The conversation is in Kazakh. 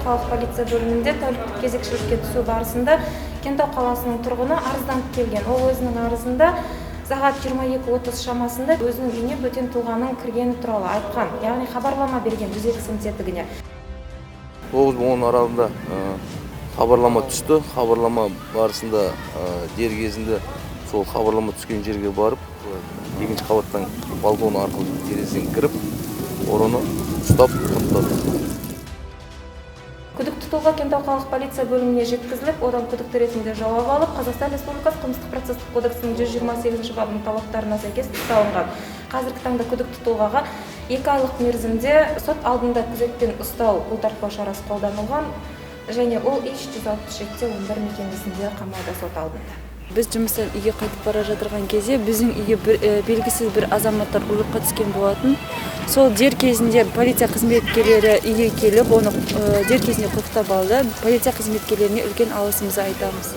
қалалық полиция бөлімінде тәуліктік кезекшілікке түсу барысында Кентау қаласының тұрғыны арызданып келген. Ол өзінің арызында сағат 22:30 шамасында өзінің үйіне бөтен тұлғаның кіргені туралы айтқан, яғни хабарлама берген 102 сым тетігіне. 9-10 аралығында хабарлама түсті. Хабарлама барысында дер кезінде сол хабарлама түскен жерге барып, екінші қабаттан балкон арқылы терезеден кіріп, ұрыны ұстап құттады. Күдікті тұлға Кентау қалалық полиция бөліміне жеткізіліп, одан күдікті ретінде жауап алып, Қазақстан Республикасы қылмыстық процестік кодексінің 128 бабының талаптарына сәйкес ұсталынған. Қазіргі таңда күдікті тұлғаға 2 айлық мерзімде сот алдында күзетпен ұстау бұлтартпау шарасы қолданылған, және ол иш 167-11 мекемесінде қамауда сот алдында. Біз жұмыстан үйге қайтып бара жатырған кезде біздің үйге белгісіз бір азаматтар ұрлыққа түскен болатын. Сол дер кезінде полиция қызметкерлері үйге келіп, оны дер кезінде құттықтап алды. Полиция қызметкерлеріне үлкен алғысымызды айтамыз.